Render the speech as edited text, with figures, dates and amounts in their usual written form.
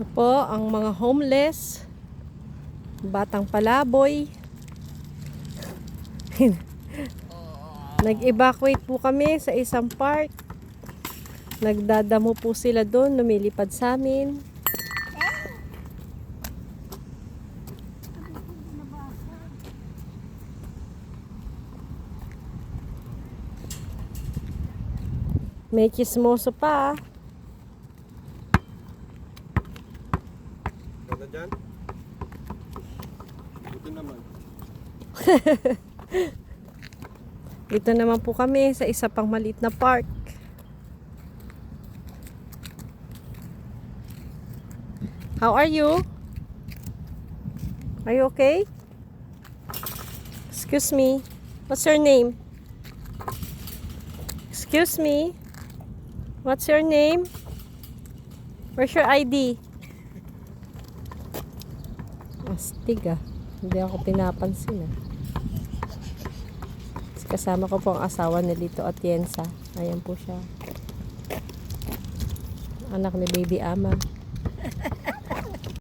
Ito po ang mga homeless, batang palaboy. Nag-evacuate po kami sa isang park. Nagdadamo po sila doon, lumilipad sa amin. May chismoso pa. Ganda dyan? Buti naman. Dito naman po kami sa isa pang maliit na park. How are you? Are you okay? Excuse me. What's your name? Excuse me. What's your name? Where's your ID? Astig ah. Hindi ako pinapansin ah. Kasama ko po ang asawa ni Lito Atienza. Ayan po siya. Anak ni Baby Ama.